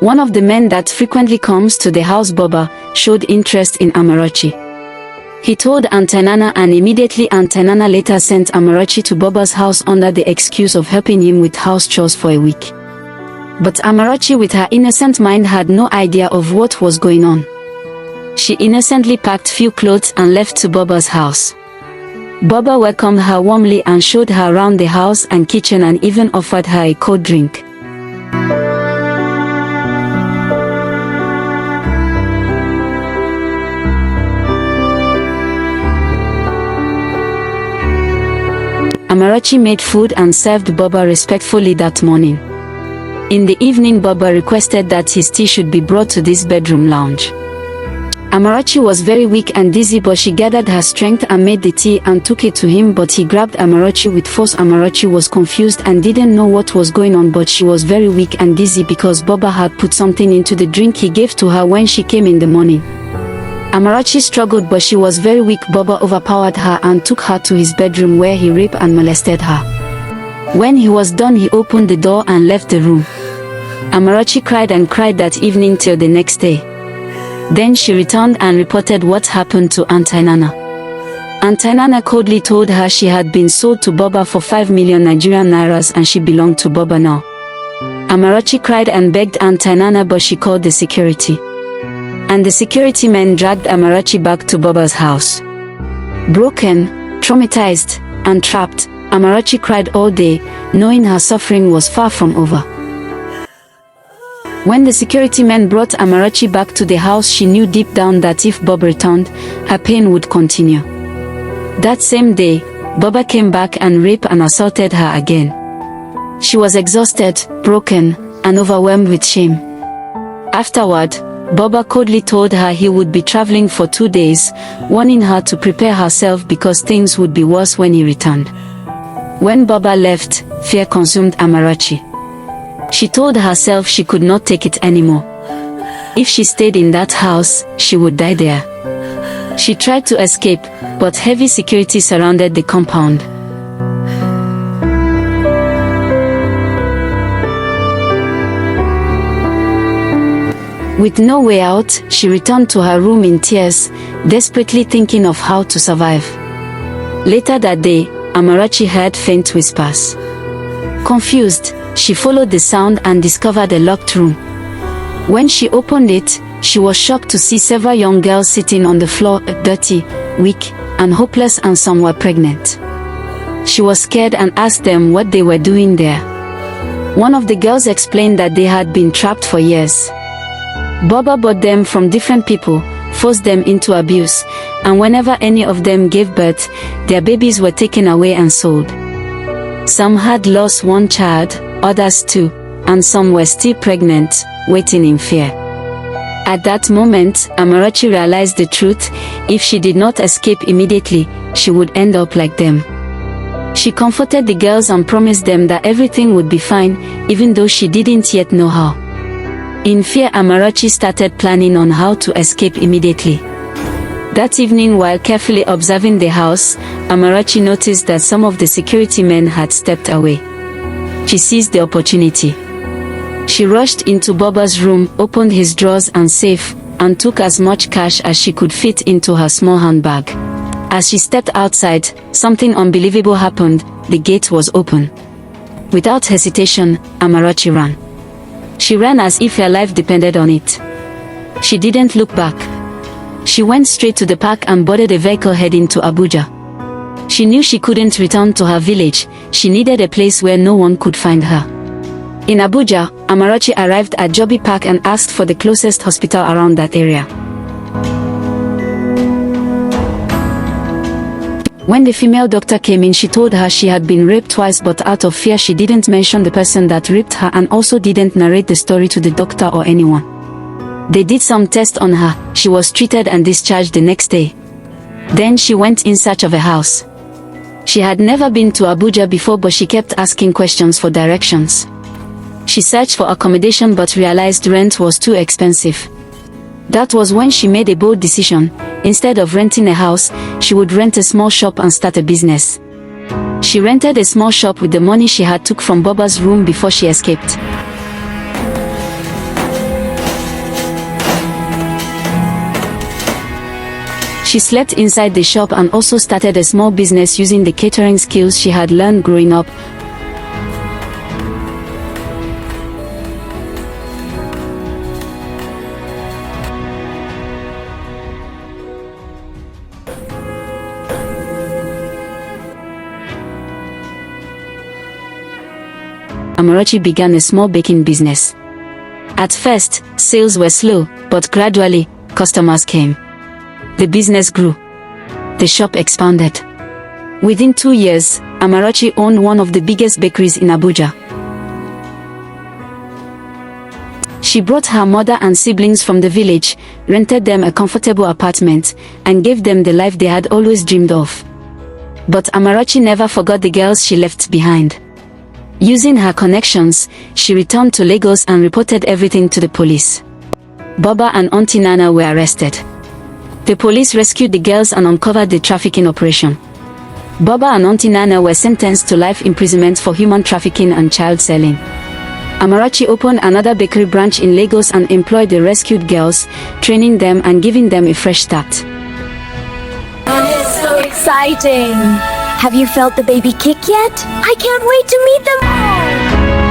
One of the men that frequently comes to the house Boba showed interest in Amarachi. He told Auntie Nana, and immediately Auntie Nana later sent Amarachi to Boba's house under the excuse of helping him with house chores for a week. But Amarachi, with her innocent mind, had no idea of what was going on. She innocently packed few clothes and left to Boba's house. Boba welcomed her warmly and showed her around the house and kitchen and even offered her a cold drink. Amarachi made food and served Boba respectfully that morning. In the evening, Boba requested that his tea should be brought to this bedroom lounge. Amarachi was very weak and dizzy, but she gathered her strength and made the tea and took it to him, but he grabbed Amarachi with force. Amarachi was confused and didn't know what was going on, but she was very weak and dizzy because Boba had put something into the drink he gave to her when she came in the morning. Amarachi struggled, but she was very weak. Boba overpowered her and took her to his bedroom where he raped and molested her. When he was done, he opened the door and left the room. Amarachi cried and cried that evening till the next day. Then she returned and reported what happened to Auntie Nana. Auntie Nana coldly told her she had been sold to Boba for 5 million Nigerian nairas and she belonged to Boba now. Amarachi cried and begged Auntie Nana, but she called the security. And the security men dragged Amarachi back to Boba's house. Broken, traumatized, and trapped, Amarachi cried all day, knowing her suffering was far from over. When the security men brought Amarachi back to the house, she knew deep down that if Boba returned, her pain would continue. That same day, Boba came back and raped and assaulted her again. She was exhausted, broken, and overwhelmed with shame. Afterward, Boba coldly told her he would be traveling for 2 days, warning her to prepare herself because things would be worse when he returned. When Boba left, fear consumed Amarachi. She told herself she could not take it anymore. If she stayed in that house, she would die there. She tried to escape, but heavy security surrounded the compound. With no way out, she returned to her room in tears, desperately thinking of how to survive. Later that day, Amarachi heard faint whispers. Confused, she followed the sound and discovered a locked room. When she opened it, she was shocked to see several young girls sitting on the floor, dirty, weak, and hopeless, and some were pregnant. She was scared and asked them what they were doing there. One of the girls explained that they had been trapped for years. Boba bought them from different people, forced them into abuse, and whenever any of them gave birth, their babies were taken away and sold. Some had lost one child, others two, and some were still pregnant, waiting in fear. At that moment, Amarachi realized the truth: if she did not escape immediately, she would end up like them. She comforted the girls and promised them that everything would be fine, even though she didn't yet know how. In fear, Amarachi started planning on how to escape immediately. That evening, while carefully observing the house, Amarachi noticed that some of the security men had stepped away. She seized the opportunity. She rushed into Boba's room, opened his drawers and safe, and took as much cash as she could fit into her small handbag. As she stepped outside, something unbelievable happened. The gate was open. Without hesitation, Amarachi ran. She ran as if her life depended on it. She didn't look back. She went straight to the park and boarded a vehicle heading to Abuja. She knew she couldn't return to her village. She needed a place where no one could find her. In Abuja, Amarachi arrived at Jobi Park and asked for the closest hospital around that area. When the female doctor came in, she told her she had been raped twice, but out of fear she didn't mention the person that raped her and also didn't narrate the story to the doctor or anyone. They did some tests on her. She was treated and discharged the next day. Then she went in search of a house. She had never been to Abuja before, but she kept asking questions for directions. She searched for accommodation but realized rent was too expensive. That was when she made a bold decision. Instead of renting a house, she would rent a small shop and start a business. She rented a small shop with the money she had took from Boba's room before she escaped. She slept inside the shop and also started a small business using the catering skills she had learned growing up. Amarachi began a small baking business. At first, sales were slow, but gradually, customers came. The business grew. The shop expanded. Within 2 years, Amarachi owned one of the biggest bakeries in Abuja. She brought her mother and siblings from the village, rented them a comfortable apartment, and gave them the life they had always dreamed of. But Amarachi never forgot the girls she left behind. Using her connections, she returned to Lagos and reported everything to the police. Baba and Auntie Nana were arrested. The police rescued the girls and uncovered the trafficking operation. Baba and Auntie Nana were sentenced to life imprisonment for human trafficking and child selling. Amarachi opened another bakery branch in Lagos and employed the rescued girls, training them and giving them a fresh start. It's so exciting! Have you felt the baby kick yet? I can't wait to meet them all!